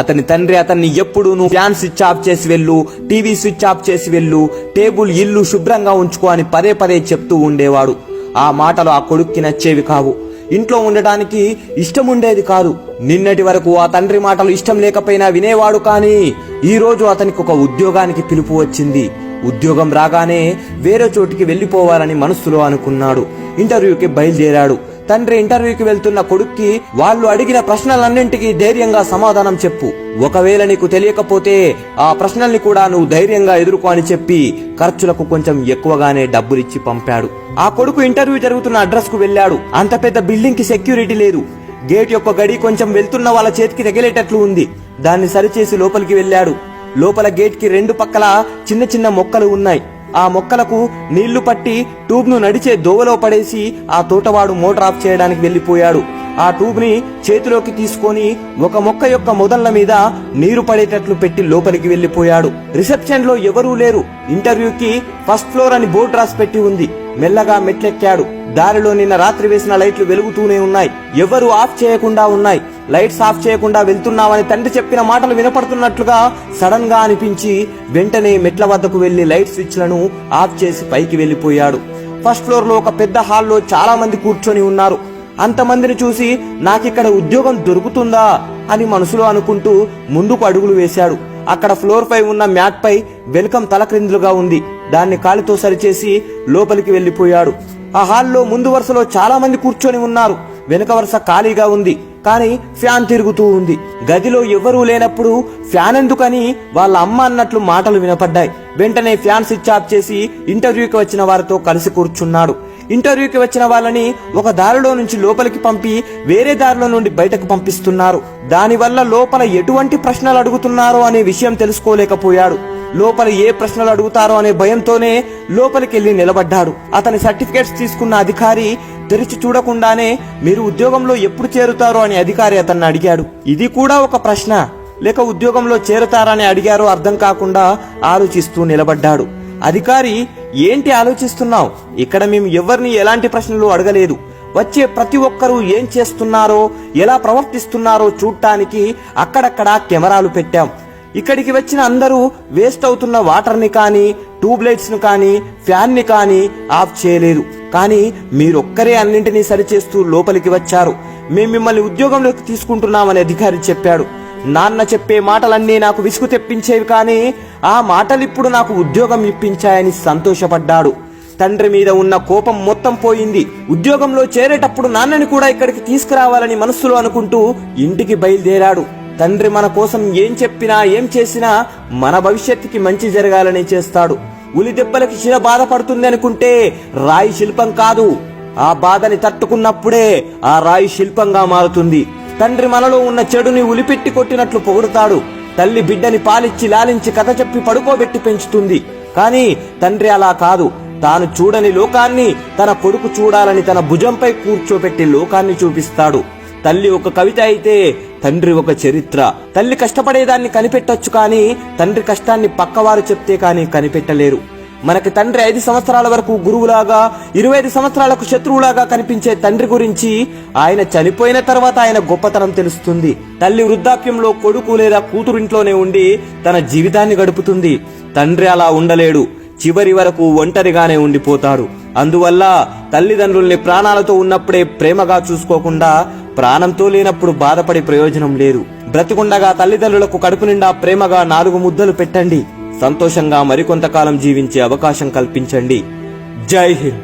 అతని తండ్రి అతన్ని ఎప్పుడు నువ్వు ఫ్యాన్ స్విచ్ ఆఫ్ చేసి వెళ్ళు, టీవీ స్విచ్ ఆఫ్ చేసి వెళ్ళు, టేబుల్ ఇల్లు శుభ్రంగా ఉంచుకో అని పదే పదే చెప్తూ ఉండేవాడు. ఆ మాటలు ఆ కొడుక్కి నచ్చేవి కావు. ఇంట్లో ఉండటానికి ఇష్టం ఉండేది కాదు. నిన్నటి వరకు ఆ తండ్రి మాటలు ఇష్టం లేకపోయినా వినేవాడు. కానీ ఈ రోజు అతనికి ఒక ఉద్యోగానికి పిలుపు వచ్చింది. ఉద్యోగం రాగానే వేరే చోటికి వెళ్లిపోవాలని మనస్సులో అనుకున్నాడు. ఇంటర్వ్యూకి బయలుదేరాడు. తండ్రి ఇంటర్వ్యూకి వెళ్తున్న కొడుక్కి వాళ్ళు అడిగిన ప్రశ్నలన్నింటికీ ధైర్యంగా సమాధానం చెప్పు, ఒకవేళ నీకు తెలియకపోతే ఆ ప్రశ్నల్ని కూడా నువ్వు ధైర్యంగా ఎదుర్కో అని చెప్పి ఖర్చులకు కొంచెం ఎక్కువగానే డబ్బులిచ్చి పంపాడు. ఆ కొడుకు ఇంటర్వ్యూ జరుగుతున్న అడ్రస్ కు వెళ్లాడు. అంత పెద్ద బిల్డింగ్ కి సెక్యూరిటీ లేదు. గేట్ యొక్క గడి కొంచెం వెళ్తున్న వాళ్ళ చేతికి తగిలేటట్లు ఉంది. దాన్ని సరిచేసి లోపలికి వెళ్లాడు. లోపల గేట్ కి రెండు పక్కల చిన్న చిన్న మొక్కలు ఉన్నాయి. ఆ మొక్కలకు నీళ్లు పట్టి ట్యూబ్ ను నడిచే దోవలో పడేసి ఆ తోటవాడు మోటార్ ఆఫ్ చేయడానికి వెళ్లిపోయాడు. ఆ ట్యూబ్ ని చేతిలోకి తీసుకొని ఒక మొక్క యొక్క మొదళ్ల మీద నీరు పడేటట్లు పెట్టి లోపలికి వెళ్లిపోయాడు. రిసెప్షన్ లో ఎవరూ లేరు. ఇంటర్వ్యూకి ఫస్ట్ ఫ్లోర్ అని బోర్డు రాసి పెట్టి ఉంది. మెల్లగా మెట్లెక్కాడు. దారిలో నిన్న రాత్రి వేసిన లైట్లు వెలుగుతూనే ఉన్నాయి. ఎవరు ఆఫ్ చేయకుండా ఉన్నాయి. లైట్స్ ఆఫ్ చేయకుండా వెళ్తున్నావని తండ్రి చెప్పిన మాటలు వినపడుతున్నట్లుగా సడన్ గా అనిపించి వెంటనే మెట్ల వద్దకు వెళ్లి లైట్ స్విచ్లను ఆఫ్ చేసి పైకి వెళ్లిపోయాడు. ఫస్ట్ ఫ్లోర్ లో ఒక పెద్ద హాల్లో చాలా మంది కూర్చొని ఉన్నారు. అంతమందిని చూసి నాకిక్కడ ఉద్యోగం దొరుకుతుందా అని మనసులో అనుకుంటూ ముందుకు అడుగులు వేశాడు. అక్కడ ఫ్లోర్ పై ఉన్న మ్యాట్ పై వెల్కమ్ తలక్రిందులుగా ఉంది. దాన్ని కాలితో సరిచేసి లోపలికి వెళ్లిపోయాడు. ఆ హాల్లో ముందు వరుసలో చాలా మంది కూర్చొని ఉన్నారు. వెనుక వరుస ఖాళీగా ఉంది. కానీ ఫ్యాన్ తిరుగుతూ ఉంది. గదిలో ఎవరూ లేనప్పుడు ఫ్యాన్ ఎందుకని వాళ్ళ అమ్మ అన్నట్లు మాటలు వినపడ్డాయి. వెంటనే ఫ్యాన్ స్విచ్ ఆఫ్ చేసి ఇంటర్వ్యూకి వచ్చిన వారితో కలిసి కూర్చున్నాడు. ఇంటర్వ్యూకి వచ్చిన వాళ్ళని ఒక దారిలో నుంచి లోపలికి పంపి వేరే దారిలో నుండి బయటకు పంపిస్తున్నారు. దానివల్ల లోపల ఎటువంటి ప్రశ్నలు అడుగుతున్నారో అనే విషయం తెలుసుకోలేకపోయాడు. లోపల ఏ ప్రశ్నలు అడుగుతారో అనే భయంతోనే లోపలికి వెళ్లి నిలబడ్డాడు. అతని సర్టిఫికేట్స్ తీసుకున్న అధికారి తెరిచి చూడకుండానే మీరు ఉద్యోగంలో ఎప్పుడు చేరుతారో అని అధికారి అతన్ని అడిగాడు. ఇది కూడా ఒక ప్రశ్న, లేక ఉద్యోగంలో చేరుతారని అడిగారో అర్థం కాకుండా ఆలోచిస్తూ నిలబడ్డాడు. అధికారి, ఏంటి ఆలోచిస్తున్నావు? ఇక్కడ మేము ఎవరిని ఎలాంటి ప్రశ్నలు అడగలేదు. వచ్చే ప్రతి ఒక్కరూ ఏం చేస్తున్నారో ఎలా ప్రవర్తిస్తున్నారో చూడటానికి అక్కడక్కడ కెమెరాలు పెట్టాం. ఇక్కడికి వచ్చిన అందరూ వేస్ట్ అవుతున్న వాటర్ ని కానీ ట్యూబ్ లైట్స్ ను కానీ ఫ్యాన్ ని కానీ ఆఫ్ చేయలేదు. కానీ మీరొక్కరే అన్నింటినీ సరిచేస్తూ లోపలికి వచ్చారు. మేము మిమ్మల్ని ఉద్యోగంలోకి తీసుకుంటున్నామని అధికారి చెప్పాడు. నాన్న చెప్పే మాటలన్నీ నాకు విసుగు తెప్పించేవి, కానీ ఆ మాటలిప్పుడు నాకు ఉద్యోగం ఇప్పించాయని సంతోషపడ్డాడు. తండ్రి మీద ఉన్న కోపం మొత్తం పోయింది. ఉద్యోగంలో చేరేటప్పుడు నాన్నని కూడా ఇక్కడికి తీసుకురావాలని మనస్సులో అనుకుంటూ ఇంటికి బయలుదేరాడు. తండ్రి మన కోసం ఏం చెప్పినా ఏం చేసినా మన భవిష్యత్తుకి మంచి జరగాలని చేస్తాడు. ఉలి దెబ్బలకి శిల బాధపడుతుంది అనుకుంటే రాయి శిల్పం కాదు. ఆ బాధని తట్టుకున్నప్పుడే ఆ రాయి శిల్పంగా మారుతుంది. తండ్రి మనలో ఉన్న చెడుని ఉలిపెట్టి కొట్టినట్లు పొగుడుతాడు. తల్లి బిడ్డని పాలిచ్చి లాలించి కథ చెప్పి పడుకోబెట్టి పెంచుతుంది. కానీ తండ్రి అలా కాదు. తాను చూడని లోకాన్ని తన కొడుకు చూడాలని తన భుజంపై కూర్చోబెట్టి లోకాన్ని చూపిస్తాడు. తల్లి ఒక కవిత అయితే తండ్రి ఒక చరిత్ర. తల్లి కష్టపడేదాన్ని కనిపెట్టొచ్చు, కానీ తండ్రి కష్టాన్ని పక్కవారు చెప్తే కానీ కనిపెట్టలేరు. మనకి తండ్రి 5 సంవత్సరాల వరకు గురువులాగా, 25 సంవత్సరాలకు శత్రువులాగా కనిపించే తండ్రి గురించి ఆయన చనిపోయిన తర్వాత ఆయన గొప్పతనం తెలుస్తుంది. తల్లి వృద్ధాప్యంలో కొడుకు లేదా కూతురింట్లోనే ఉండి తన జీవితాన్ని గడుపుతుంది. తండ్రి అలా ఉండలేడు. చివరి వరకు ఒంటరిగానే ఉండిపోతాడు. అందువల్ల తల్లిదండ్రుల్ని ప్రాణాలతో ఉన్నప్పుడే ప్రేమగా చూసుకోకుండా ప్రాణంతో లేనప్పుడు బాధపడే ప్రయోజనం లేదు. బ్రతికుండగా తల్లిదండ్రులకు కడుపు నిండా ప్రేమగా 4 ముద్దలు పెట్టండి. సంతోషంగా మరికొంతకాలం జీవించే అవకాశం కల్పించండి. జై హింద్.